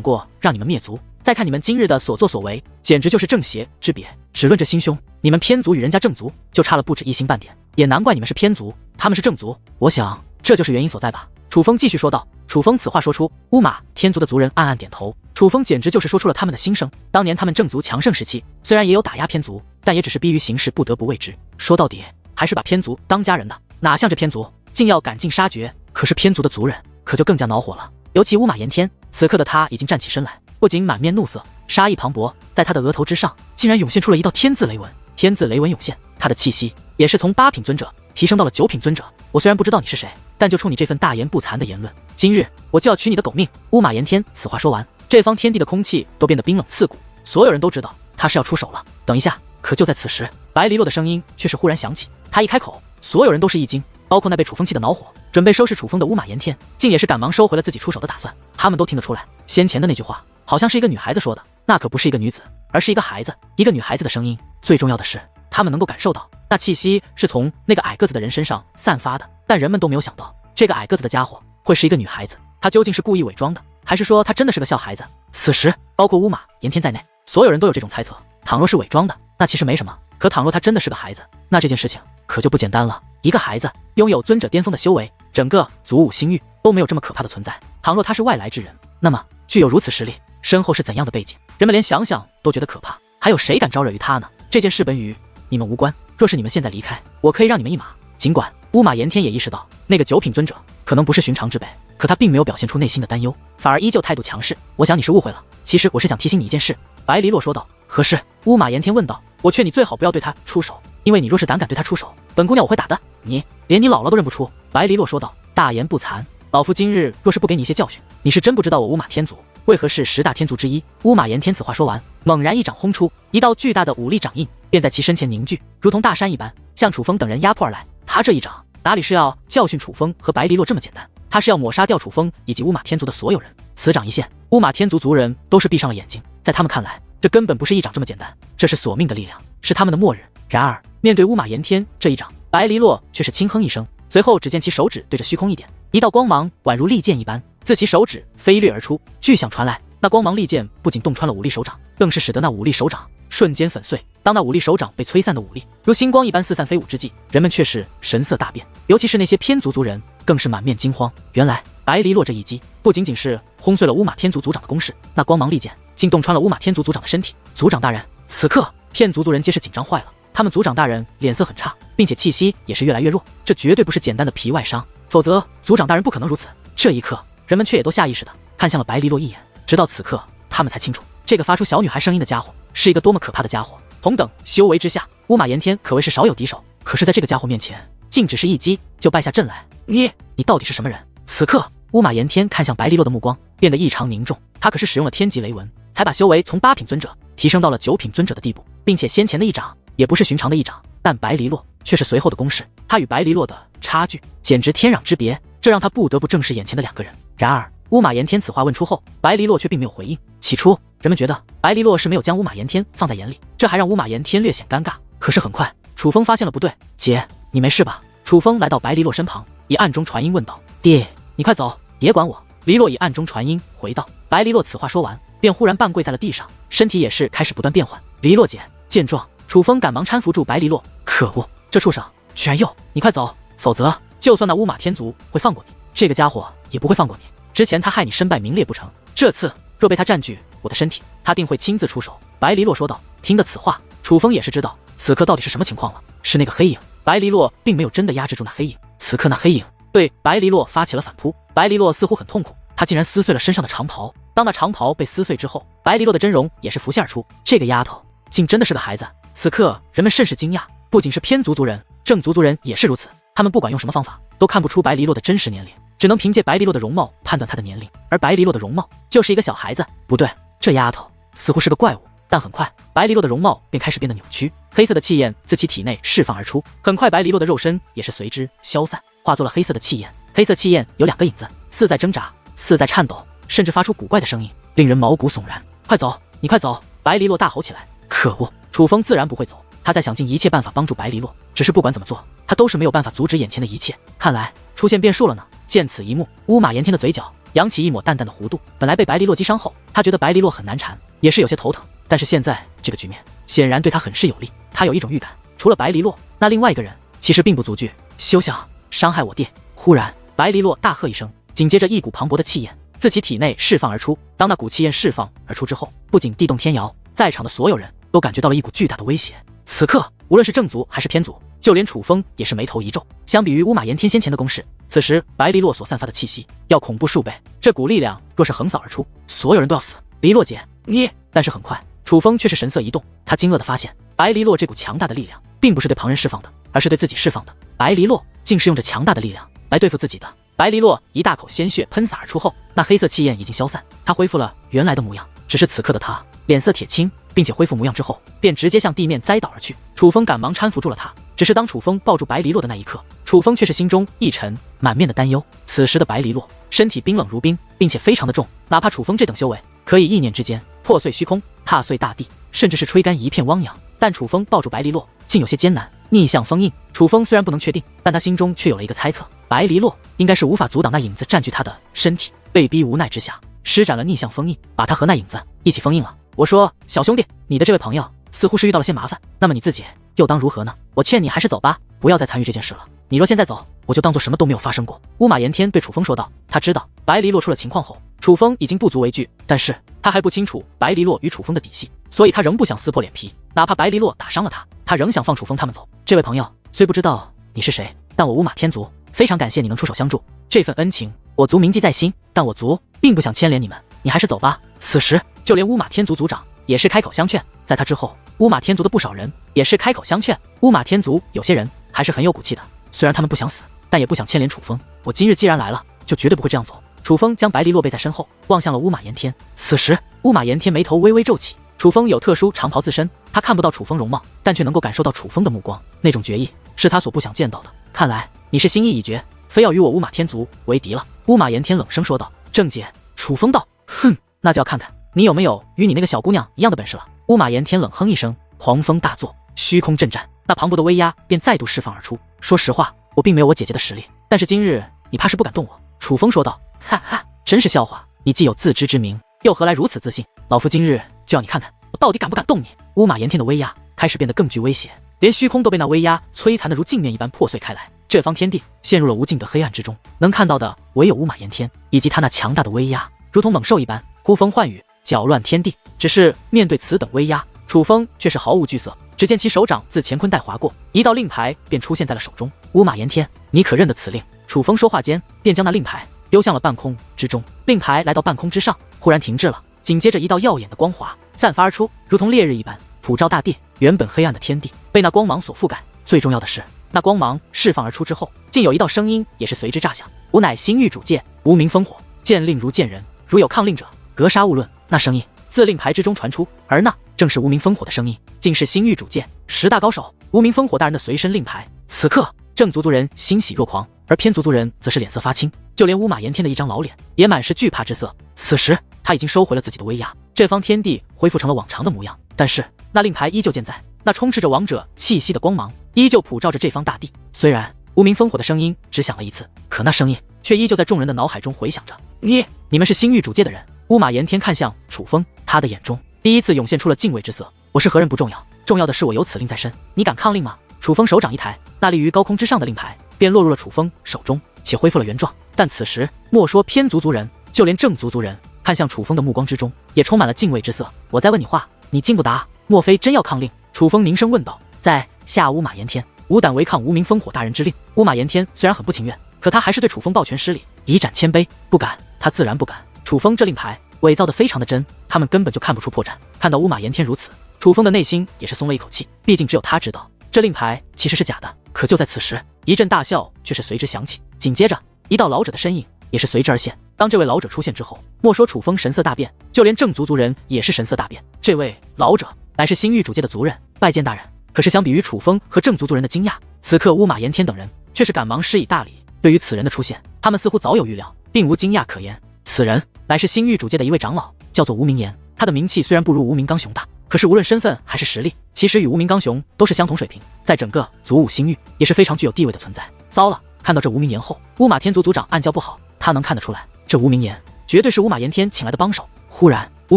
过让你们灭族。再看你们今日的所作所为，简直就是正邪之别。只论这心胸，你们偏族与人家正族就差了不止一星半点，也难怪你们是偏族，他们是正族。我想这就是原因所在吧。楚风继续说道。楚风此话说出，乌马天族的族人暗暗点头。楚风简直就是说出了他们的心声。当年他们正族强盛时期，虽然也有打压偏族，但也只是逼于形势不得不为之。说到底，还是把偏族当家人的，哪像这偏族竟要赶尽杀绝。可是偏族的族人可就更加恼火了，尤其乌马炎天，此刻的他已经站起身来，不仅满面怒色，杀意磅礴，在他的额头之上竟然涌现出了一道天字雷纹。天字雷纹涌现，他的气息也是从8品尊者提升到了9品尊者。我虽然不知道你是谁，但就冲你这份大言不惭的言论，今日我就要取你的狗命！乌马炎天此话说完，这方天地的空气都变得冰冷刺骨，所有人都知道他是要出手了。等一下！可就在此时，白黎洛的声音却是忽然响起。他一开口，所有人都是一惊，包括那被楚风气的恼火，准备收拾楚风的乌马炎天，竟也是赶忙收回了自己出手的打算。他们都听得出来，先前的那句话好像是一个女孩子说的，那可不是一个女子，而是一个孩子，一个女孩子的声音。最重要的是，他们能够感受到那气息是从那个矮个子的人身上散发的，但人们都没有想到，这个矮个子的家伙会是一个女孩子。她究竟是故意伪装的，还是说她真的是个小孩子？此时，包括乌马炎天在内，所有人都有这种猜测。倘若是伪装的，那其实没什么；可倘若她真的是个孩子，那这件事情可就不简单了。一个孩子拥有尊者巅峰的修为，整个祖武星域都没有这么可怕的存在。倘若他是外来之人，那么具有如此实力，身后是怎样的背景，人们连想想都觉得可怕。还有谁敢招惹于他呢？这件事本与你们无关。若是你们现在离开，我可以让你们一马。尽管乌马炎天也意识到那个9品尊者可能不是寻常之辈，可他并没有表现出内心的担忧，反而依旧态度强势。我想你是误会了，其实我是想提醒你一件事。白黎洛说道。何事？乌马炎天问道。我劝你最好不要对他出手，因为你若是胆敢对他出手，本姑娘我会打的。你连你姥姥都认不出。白黎洛说道。大言不惭，老夫今日若是不给你一些教训，你是真不知道我乌马天族为何是10大天族之一。乌马炎天此话说完，猛然一掌轰出，一道巨大的武力掌印便在其身前凝聚，如同大山一般，向楚风等人压迫而来。他这一掌哪里是要教训楚风和白黎洛这么简单，他是要抹杀掉楚风以及乌马天族的所有人。此掌一现，乌马天族族人都是闭上了眼睛，在他们看来，这根本不是一掌这么简单，这是索命的力量，是他们的末日。然而面对乌马炎天这一掌，白黎洛却是轻哼一声，随后只见其手指对着虚空一点，一道光芒宛如利剑一般自其手指飞掠而出，巨响传来，那光芒利剑不仅洞穿了武力手掌，更是使得那武力手掌瞬间粉碎。当那武力手掌被摧散的武力如星光一般四散飞舞之际，人们却是神色大变，尤其是那些偏族族人更是满面惊慌。原来白黎洛这一击不仅仅是轰碎了乌马天族族长的攻势，那光芒利剑竟洞穿了乌马天族族长的身体。族长大人！此刻骗族族人皆是紧张坏了，他们族长大人脸色很差，并且气息也是越来越弱，这绝对不是简单的皮外伤，否则族长大人不可能如此。这一刻，人们却也都下意识的看向了白黎洛一眼，直到此刻，他们才清楚，这个发出小女孩声音的家伙是一个多么可怕的家伙。同等修为之下，乌马炎天可谓是少有敌手，可是在这个家伙面前，竟只是一击就败下阵来。你到底是什么人？此刻，乌马炎天看向白黎洛的目光变得异常凝重，他可是使用了天级雷纹，才把修为从8品尊者提升到了9品尊者的地步，并且先前的一掌也不是寻常的一掌，但白黎洛却是随后的攻势，他与白黎洛的差距简直天壤之别，这让他不得不正视眼前的2个人。然而乌马炎天此话问出后，白黎洛却并没有回应。起初人们觉得白黎洛是没有将乌马炎天放在眼里，这还让乌马炎天略显尴尬。可是很快楚风发现了不对。姐，你没事吧？楚风来到白黎洛身旁，以暗中传音问道。爹，你快走，别管我。黎洛以暗中传音回道。白黎洛此话说完，便忽然半跪在了地上，身体也是开始不断变换。黎洛姐！见状，楚风赶忙搀扶住白黎洛。可恶，这畜生居然又……你快走，否则就算那乌马天族会放过你，这个家伙也不会放过你。之前他害你身败名裂不成，这次若被他占据我的身体，他定会亲自出手。白黎洛说道。听得此话，楚风也是知道此刻到底是什么情况了，是那个黑影。白黎洛并没有真的压制住那黑影，此刻那黑影对白黎洛发起了反扑。白黎洛似乎很痛苦，他竟然撕碎了身上的长袍。当那长袍被撕碎之后，白黎洛的真容也是浮现而出，这个丫头竟真的是个孩子。此刻人们甚是惊讶，不仅是偏族族人，正族族人也是如此。他们不管用什么方法都看不出白黎洛的真实年龄，只能凭借白黎洛的容貌判断她的年龄，而白黎洛的容貌就是一个小孩子。不对，这丫头似乎是个怪物。但很快白黎洛的容貌便开始变得扭曲，黑色的气焰自其体内释放而出，很快白黎洛的肉身也是随之消散，化作了黑色的气焰。黑色气焰有2个影子，似在挣扎，似在颤抖，甚至发出古怪的声音。令人毛骨悚然。快走，你快走！白黎洛大吼起来。可恶，楚风自然不会走，他在想尽一切办法帮助白黎洛，只是不管怎么做，他都是没有办法阻止眼前的一切。看来出现变数了呢。见此一幕，乌马炎天的嘴角扬起一抹淡淡的弧度。本来被白黎洛击伤后，他觉得白黎洛很难缠，也是有些头疼，但是现在这个局面显然对他很是有利。他有一种预感，除了白黎洛，那另外一个人其实并不足惧，休想伤害我爹！忽然，白黎洛大喝一声，紧接着一股磅礴的气焰自其体内释放而出。当那股气焰释放而出之后，不仅地动天摇，在场的所有人都感觉到了一股巨大的威胁。此刻，无论是正族还是偏族，就连楚风也是眉头一皱。相比于乌马炎天先前的攻势，此时白黎洛所散发的气息要恐怖数倍。这股力量若是横扫而出，所有人都要死。黎洛姐，你……但是很快，楚风却是神色一动，他惊愕地发现，白黎洛这股强大的力量，并不是对旁人释放的，而是对自己释放的。白黎洛竟是用着强大的力量来对付自己的。白黎洛一大口鲜血喷洒而出后，那黑色气焰已经消散，他恢复了原来的模样。只是此刻的他脸色铁青，并且恢复模样之后，便直接向地面栽倒而去。楚风赶忙搀扶住了他。只是当楚风抱住白黎洛的那一刻，楚风却是心中一沉，满面的担忧。此时的白黎洛身体冰冷如冰，并且非常的重，哪怕楚风这等修为，可以意念之间破碎虚空，踏碎大地，甚至是吹干一片汪洋，但楚风抱住白黎洛竟有些艰难。逆向封印，楚风虽然不能确定，但他心中却有了一个猜测，白黎洛应该是无法阻挡那影子占据他的身体，被逼无奈之下施展了逆向封印，把他和那影子一起封印了。我说，小兄弟，你的这位朋友似乎是遇到了些麻烦，那么你自己又当如何呢？我劝你还是走吧，不要再参与这件事了。你若现在走，我就当做什么都没有发生过。乌马炎天对楚风说道。他知道白黎洛出了情况后，楚风已经不足为惧，但是他还不清楚白黎洛与楚风的底细，所以他仍不想撕破脸皮，哪怕白黎洛打伤了他，他仍想放楚风他们走。这位朋友，虽不知道你是谁，但我乌马天族非常感谢你能出手相助，这份恩情我族铭记在心，但我族并不想牵连你们，你还是走吧。此时就连乌马天族族长也是开口相劝，在他之后，乌马天族的不少人也是开口相劝。乌马天族有些人还是很有骨气的，虽然他们不想死，但也不想牵连楚风。我今日既然来了，就绝对不会这样走。楚风将白黎洛背在身后，望向了乌马炎天。此时乌马炎天眉头微微皱起。楚风有特殊长袍自身，他看不到楚风容貌，但却能够感受到楚风的目光，那种决意是他所不想见到的。看来你是心意已决，非要与我乌马天族为敌了。乌马炎天冷声说道。正解。楚风道。哼，那就要看看你有没有与你那个小姑娘一样的本事了。乌马炎天冷哼一声，狂风大作，虚空震颤，那磅礴的威压便再度释放而出。说实话，我并没有我姐姐的实力，但是今日你怕是不敢动我。楚风说道。哈哈，真是笑话，你既有自知之明，又何来如此自信？老夫今日就要你看看我到底敢不敢动你。乌马炎天的威压开始变得更具威胁，连虚空都被那威压摧残得如镜面一般破碎开来，这方天地陷入了无尽的黑暗之中，能看到的唯有乌马炎天以及他那强大的威压，如同猛兽一般呼风唤雨，搅乱天地。只是面对此等威压，楚风却是毫无惧色。只见其手掌自乾坤袋划过，一道令牌便出现在了手中。乌马炎天，你可认得此令？楚风说话间，便将那令牌丢向了半空之中。令牌来到半空之上，忽然停滞了，紧接着一道耀眼的光华散发而出，如同烈日一般普照大地。原本黑暗的天地被那光芒所覆盖，最重要的是，那光芒释放而出之后，竟有一道声音也是随之炸响。吾乃星域主界，无名烽火，见令如见人，如有抗令者，格杀勿论。那声音自令牌之中传出，而那正是无名烽火的声音，竟是星域主界10大高手无名烽火大人的随身令牌。此刻正族族人欣喜若狂，而偏族族人则是脸色发青，就连乌马炎天的一张老脸也满是惧怕之色。此时他已经收回了自己的威压，这方天地恢复成了往常的模样，但是那令牌依旧健在，那充斥着王者气息的光芒依旧普照着这方大地。虽然无名烽火的声音只响了一次，可那声音却依旧在众人的脑海中回响着。你们是星域主界的人？乌马炎天看向楚风，他的眼中第一次涌现出了敬畏之色。我是何人不重要，重要的是我有此令在身，你敢抗令吗？楚风手掌一抬，那立于高空之上的令牌便落入了楚风手中，且恢复了原状。但此时莫说偏族族人，就连正族族人看向楚风的目光之中也充满了敬畏之色。我在问你话，你竟不答，莫非真要抗令？楚风凝声问道。在下乌马炎天，无胆违抗无名烽火大人之令。乌马炎天虽然很不情愿，可他还是对楚风抱拳施礼，以展谦卑。不敢，他自然不敢。楚风这令牌伪造的非常的真，他们根本就看不出破绽。看到乌马炎天如此，楚风的内心也是松了一口气，毕竟只有他知道这令牌其实是假的。可就在此时，一阵大笑却是随之响起，紧接着一道老者的身影也是随之而现。当这位老者出现之后，莫说楚风神色大变，就连正族族人也是神色大变。这位老者乃是星域主界的族人，拜见大人。可是相比于楚风和正族族人的惊讶，此刻乌马炎天等人却是赶忙施以大礼。对于此人的出现，他们似乎早有预料，并无惊讶可言。此人乃是星域主界的一位长老，叫做无名岩。他的名气虽然不如无名刚雄大，可是无论身份还是实力，其实与无名刚雄都是相同水平，在整个祖武星域也是非常具有地位的存在。糟了，看到这无名岩后，乌马天族族长暗叫不好，他能看得出来，这无名岩绝对是乌马炎天请来的帮手。忽然，无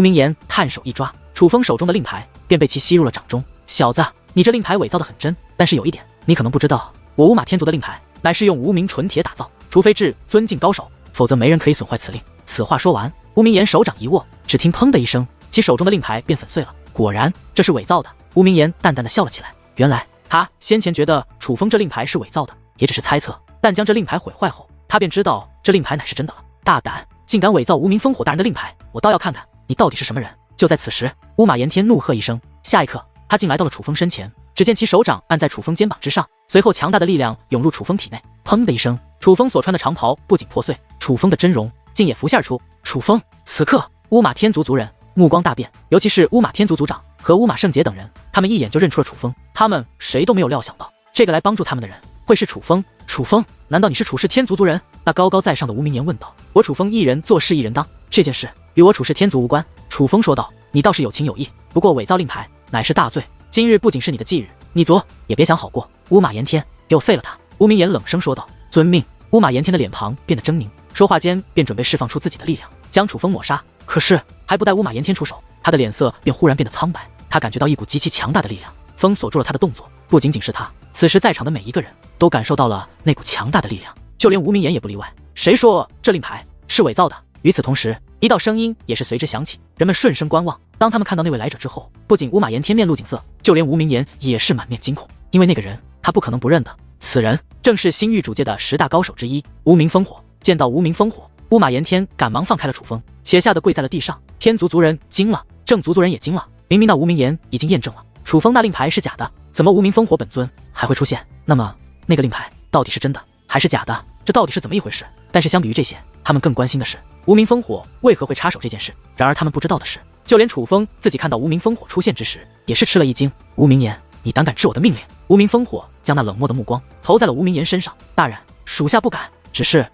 名岩探手一抓，楚风手中的令牌便被其吸入了掌中。小子，你这令牌伪造的很真，但是有一点，你可能不知道，我乌马天族的令牌乃是用无名纯铁打造，除非至尊境高手，否则没人可以损坏此令。此话说完，无名岩手掌一握，只听砰的一声，其手中的令牌便粉碎了。果然，这是伪造的。无名岩淡淡的笑了起来。原来他先前觉得楚风这令牌是伪造的，也只是猜测，但将这令牌毁坏后，他便知道这令牌乃是真的了。大胆，竟敢伪造无名烽火大人的令牌，我倒要看看你到底是什么人！就在此时，乌马炎天怒喝一声，下一刻，他竟来到了楚风身前。只见其手掌按在楚风肩膀之上，随后强大的力量涌入楚风体内。砰的一声，楚风所穿的长袍不仅破碎，楚风的真容竟也浮现而出。楚风，此刻乌马天族族人目光大变，尤其是乌马天族族长和乌马圣杰等人，他们一眼就认出了楚风。他们谁都没有料想到，这个来帮助他们的人会是楚风。楚风，难道你是楚氏天族族人？那高高在上的无名岩问道。我楚风一人做事一人当，这件事与我楚氏天族无关。楚风说道。你倒是有情有义，不过伪造令牌乃是大罪，今日不仅是你的忌日，你昨也别想好过。乌马炎天，给我废了他！无名岩冷声说道。遵命。乌马炎天的脸庞变得狰狞，说话间便准备释放出自己的力量，将楚风抹杀。可是还不待乌马炎天出手，他的脸色便忽然变得苍白。他感觉到一股极其强大的力量封锁住了他的动作，不仅仅是他，此时在场的每一个人都感受到了那股强大的力量，就连无名岩也不例外。谁说这令牌是伪造的？与此同时，一道声音也是随之响起，人们顺声观望。当他们看到那位来者之后，不仅乌马炎天面露景色，就连无名岩也是满面惊恐，因为那个人他不可能不认的，此人正是星域主界的10大高手之一无名烽火。见到无名烽火，乌马炎天赶忙放开了楚风，且吓得跪在了地上。天族族人惊了，正族族人也惊了。明明那无名岩已经验证了楚风那令牌是假的，怎么无名烽火本尊还会出现？那么那个令牌到底是真的还是假的？这到底是怎么一回事？但是相比于这些，他们更关心的是无名烽火为何会插手这件事。然而他们不知道的是，就连楚风自己看到无名烽火出现之时，也是吃了一惊。无名岩，你胆敢治我的命令？无名烽火将那冷漠的目光投在了无名岩身上。大人，属下不敢，只是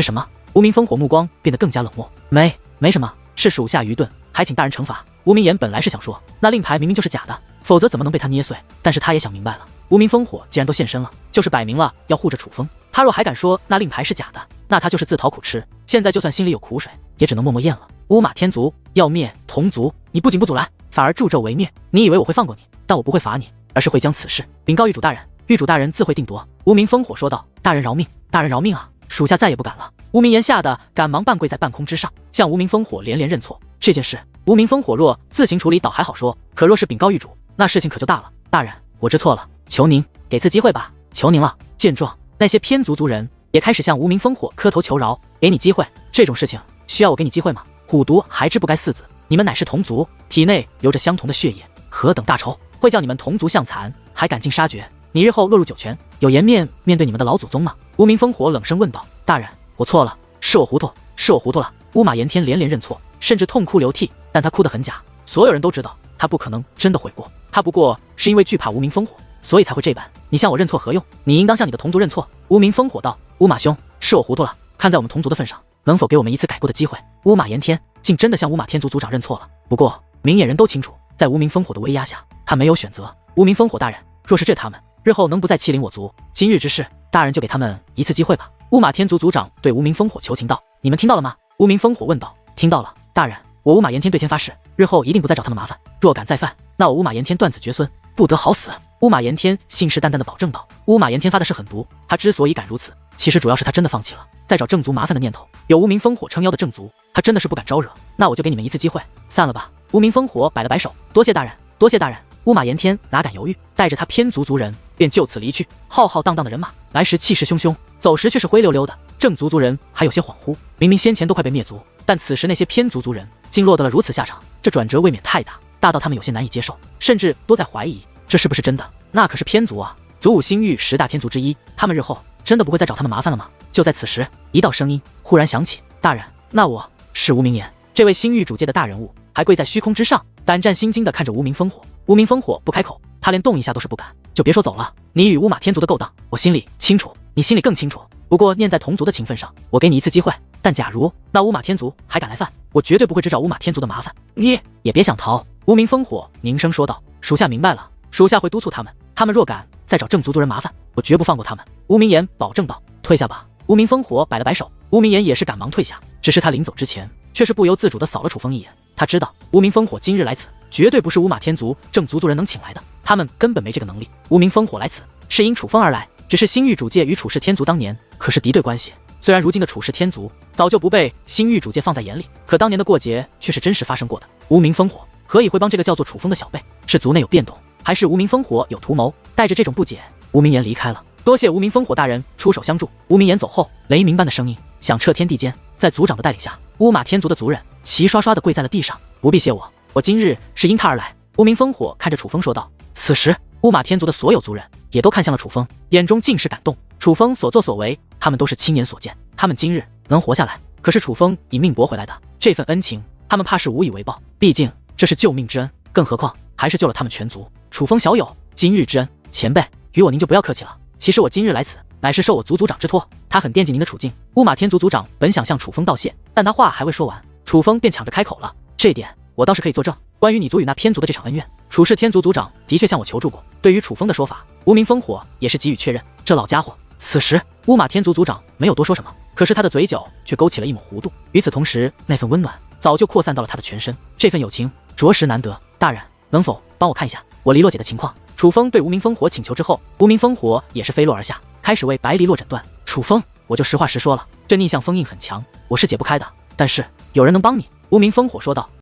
什么？无名烽火目光变得更加冷漠。没什么，是属下愚钝，还请大人惩罚。无名岩本来是想说，那令牌明明就是假的，否则怎么能被他捏碎？但是他也想明白了，无名烽火既然都现身了，就是摆明了要护着楚风。他若还敢说那令牌是假的，那他就是自讨苦吃。现在就算心里有苦水，也只能默默咽了。乌马天族要灭同族，你不仅不阻拦，反而助纣为虐。你以为我会放过你？但我不会罚你，而是会将此事禀告玉主大人，玉主大人自会定夺。无名烽火说道。大人饶命，大人饶命啊！属下再也不敢了。无名岩吓得赶忙半跪在半空之上，向无名烽火连连认错。这件事，无名烽火若自行处理倒还好说，可若是禀告玉主，那事情可就大了。大人，我知错了，求您给次机会吧，求您了。见状，那些偏族族人也开始向无名烽火磕头求饶，给你机会。这种事情需要我给你机会吗？虎毒还治不该4子，你们乃是同族，体内流着相同的血液，何等大仇，会叫你们同族相残，还赶尽杀绝？你日后落入九泉，有颜面面对你们的老祖宗吗？无名烽火冷声问道。大人，我错了，是我糊涂了。乌马炎天连连认错，甚至痛哭流涕，但他哭得很假，所有人都知道他不可能真的悔过，他不过是因为惧怕无名烽火，所以才会这般。你向我认错何用？你应当向你的同族认错。无名烽火道。乌马兄，是我糊涂了，看在我们同族的份上，能否给我们一次改过的机会？乌马炎天竟真的向乌马天族族长认错了。不过明眼人都清楚，在无名烽火的威压下，他没有选择。无名烽火大人，若是这他们日后能不再欺凌我族，今日之事，大人就给他们一次机会吧。乌马天族族长对无名烽火求情道。你们听到了吗？无名烽火问道。听到了，大人，我乌马炎天对天发誓，日后一定不再找他们麻烦，若敢再犯，那我乌马炎天断子绝孙，不得好死。乌马炎天信誓旦旦地保证道。乌马炎天发的誓很毒，他之所以敢如此，其实主要是他真的放弃了再找正族麻烦的念头。有无名烽火撑腰的正族，他真的是不敢招惹。那我就给你们一次机会，散了吧。无名烽火摆了摆手，多谢大人，多谢大人。乌马炎天哪敢犹豫，带着他偏族族人便就此离去。浩浩荡荡的人马，来时气势汹汹，走时却是灰溜溜的。正族族人还有些恍惚，明明先前都快被灭族，但此时那些偏族族人竟落得了如此下场，这转折未免太大，大到他们有些难以接受，甚至都在怀疑这是不是真的。那可是偏族啊，祖武星域10大天族之一，他们日后真的不会再找他们麻烦了吗？就在此时，一道声音忽然响起。大人，那我是无名岩。这位星域主界的大人物还跪在虚空之上，胆战心惊地看着无名烽火。无名烽火不开口，他连动一下都是不敢，就别说走了。你与乌马天族的勾当，我心里清楚，你心里更清楚。不过念在同族的情分上，我给你一次机会。但假如那乌马天族还敢来犯，我绝对不会只找乌马天族的麻烦。你也别想逃。无名烽火凝声说道：“属下明白了，属下会督促他们。他们若敢再找正族族人麻烦，我绝不放过他们。”乌明言保证道：“退下吧。”无名烽火摆了摆手，无名言也是赶忙退下。只是他临走之前，却是不由自主地扫了楚风一眼。他知道无名烽火今日来此，绝对不是乌马天族正族族人能请来的，他们根本没这个能力。无名烽火来此，是因楚风而来，只是星域主界与楚氏天族当年可是敌对关系。虽然如今的楚氏天族早就不被星域主界放在眼里，可当年的过节却是真实发生过的。无名烽火何以会帮这个叫做楚风的小辈？是族内有变动，还是无名烽火有图谋？带着这种不解，无名言离开了。多谢无名烽火大人出手相助。无名言走后，雷鸣般的声音响彻天地间。在族长的带领下，乌马天族的族人齐刷刷地跪在了地上。不必谢我，我今日是因他而来。无名烽火看着楚风说道。此时乌马天族的所有族人也都看向了楚风，眼中尽是感动。楚风所作所为，他们都是亲眼所见。他们今日能活下来，可是楚风以命搏回来的，这份恩情他们怕是无以为报，毕竟这是救命之恩，更何况还是救了他们全族。楚风小友，今日之恩，前辈与我您就不要客气了。其实我今日来此，乃是受我族族长之托，他很惦记您的处境。乌马天族族长本想向楚风道谢，但他话还未说完，楚风便抢着开口了。这一点我倒是可以作证，关于你族与那偏族的这场恩怨，楚氏天族族长的确向我求助过。对于楚风的说法，无名烽火也是给予确认。这老家伙，此时乌马天族族长没有多说什么，可是他的嘴角却勾起了一抹弧度。与此同时，那份温暖早就扩散到了他的全身，这份友情着实难得。大人，能否帮我看一下我黎洛姐的情况？楚风对无名烽火请求之后，无名烽火也是飞落而下，开始为白黎洛诊断。楚风，我就实话实说了，这逆向封印很强，我是解不开的，但是有人能帮你。无名烽火说道。